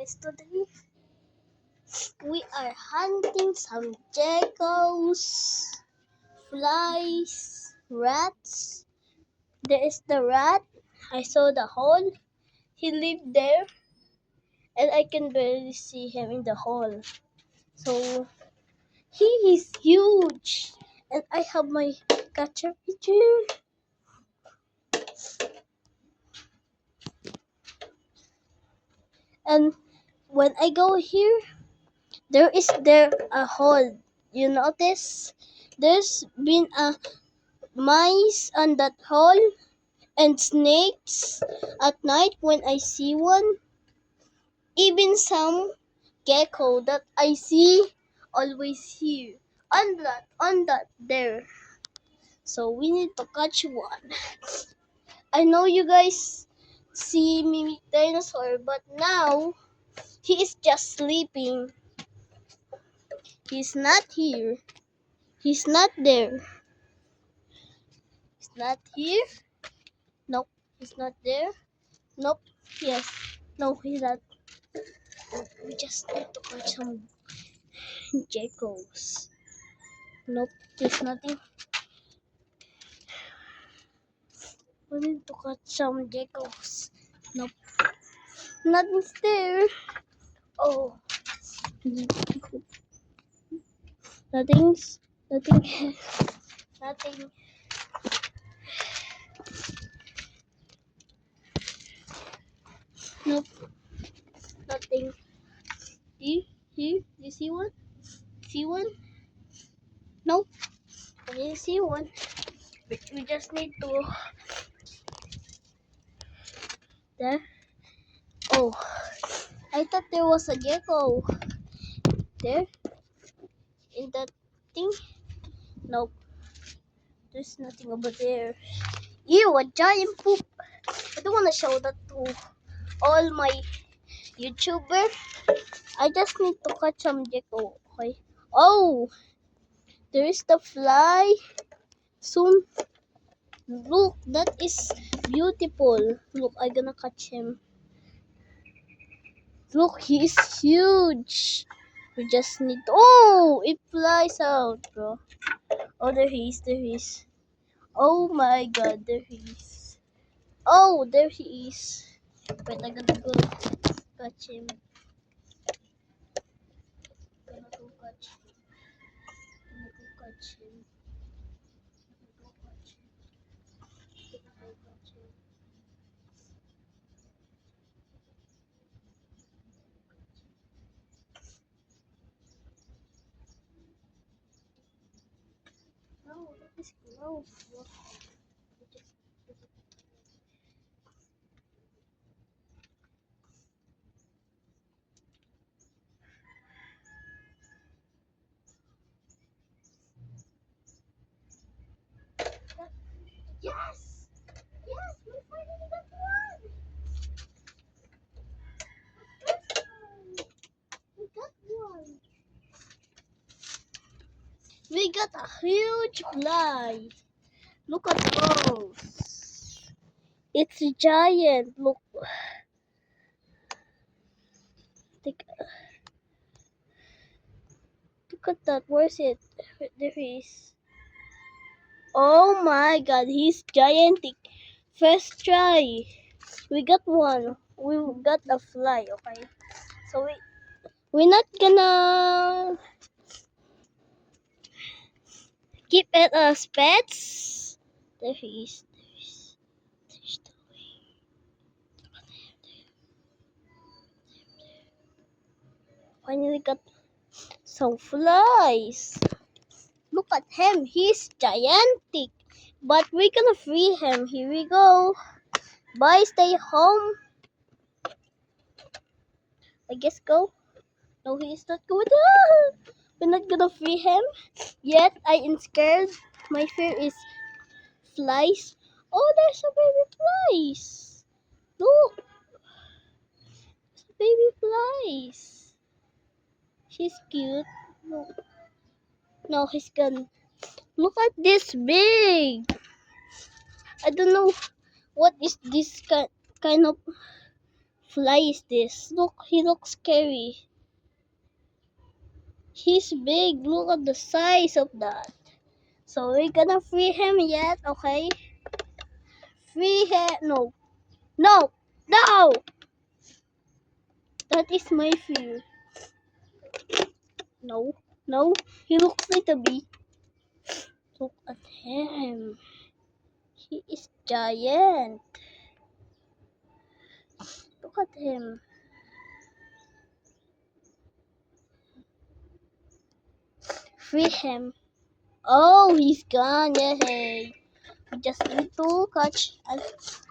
guys, today we are hunting some geckos, flies, rats. There is the rat. I saw the hole. He lived there and I can barely see him in the hole. So he is huge and I have my catcher picture. And when I go here, there a hole. You notice? There's been a mice on that hole and snakes at night when I see one. Even some gecko that I see always here. On that there. So we need to catch one. I know you guys see Mimic Dinosaur, but now he is just sleeping. He's not here. He's not there. He's not here. Nope. He's not there. Nope. Yes. No, he's not. We just need to catch some geckos. Nope. There's nothing. We need to catch some geckos. Nope. Nothing's there. Oh. Nothing's. Nothing. Nothing. Nope. Nothing. Here? Here? You see one? See one? Nope. I didn't see one. We just need to. There. Oh. I thought there was a gecko. There? In that thing? Nope. There's nothing over there. Ew, a giant poop. I don't want to show that to all my YouTubers. I just need to catch some gecko. Okay. Oh, there is the fly. Soon. Look, that is beautiful. Look, I'm gonna catch him. Look, he is huge. We just need to... Oh, it flies out, bro. Oh, there he is. There he is. Oh my god, there he is. Oh, there he is. Wait, I gotta go catch him. Gonna go catch him. Gonna go catch him. Gonna go catch him. Gonna go catch him. No, that is gross. Yes! Yes, we finally got one! We got one! We got a huge fly! Look at those! It's a giant! Look! Look at that! Where's it? There he is. Oh my god, he's gigantic! First try! We got one! We got a fly, okay? So we're not gonna keep it as pets. There he is. There's the way. Finally got some flies. Look at him. He's gigantic. But we're gonna free him. Here we go. Bye. Stay home. I guess go. No, he's not good. We're not gonna free him. Yet I am scared. My fear is flies. Oh, there's a baby flies. Look. There's a baby flies. She's cute. Look. No, he's gone. Look at this big. I don't know what is this kind of fly is this? Look, he looks scary. He's big. Look at the size of that. So we're gonna free him yet, okay? Free him. No. No! No! That is my fear. No. No. He looks like a bee. Look at him. He is giant. Look at him. Free him. Oh, he's gone. Yay. We just need to catch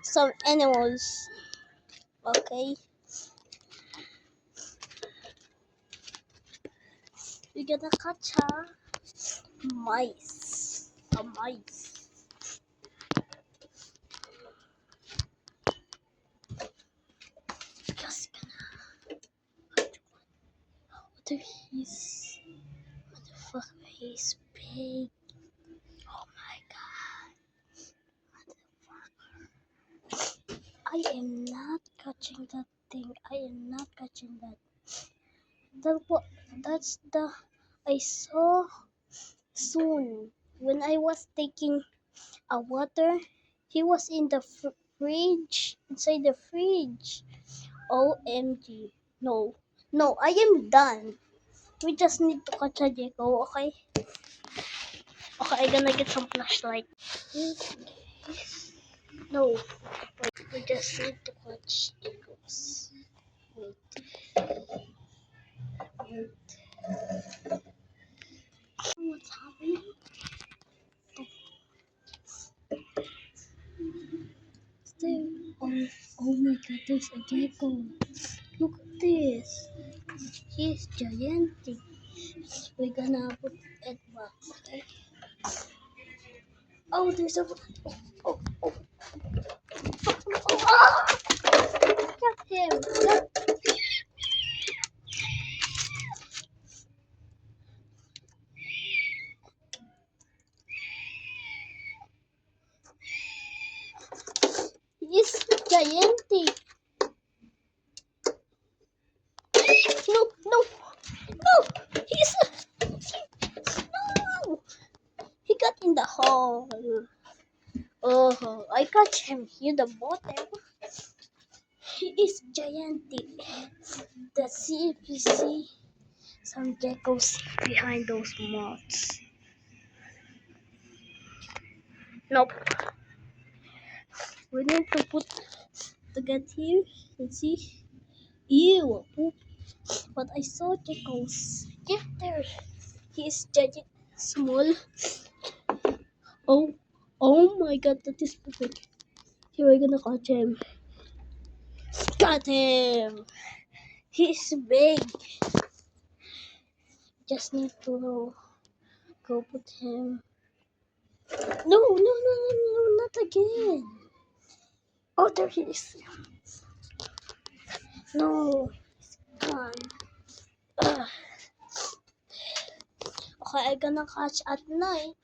some animals. Okay. We're gonna catch a mice. A mice. Just gonna catch one. What if he's... Motherfucker, he's big. Oh my god. I am not catching that thing. I am not catching that. That's the I saw soon when I was taking a water. He was in the fridge, inside the fridge. OMG. No. No, I am done. We just need to catch a gecko, okay? Okay, I'm gonna get some flashlight. No. Wait, we just need to catch geckos. Wait. Wait. What's happening? There. Oh my god, there's a gecko. Look at this. He's gigantic. We're gonna put it back, okay? Oh, there's a... Oh, oh, oh. Oh, ah! Got him. He's gigantic. No, no, no. No. He got in the hole. Oh, I catch him here the bottom. He is gigantic. Let's see if you see some geckos behind those moths. Nope. We need to put to get here and see. Ew, poop. But I saw geckos. Yeah, there. He is giant, small. Oh, oh my god, that is perfect. Here we're gonna catch him. Got him. He's big. Just need to go put him. No, not again. Oh, there he is. No, he's gone. Ugh. Okay, I'm gonna catch at night.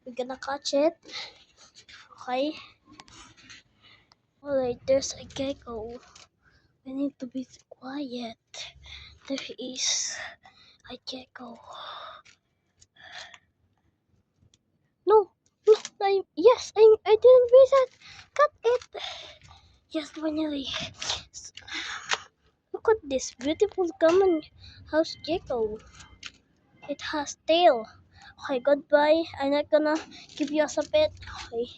We're gonna catch it. Okay. Alright, there's a gecko. We need to be quiet. There is a gecko. No, yes, I didn't miss it. Cut it. Yes, finally. Look at this beautiful common house gecko. It has tail. Okay, goodbye. I'm not gonna give you as a pet. Okay.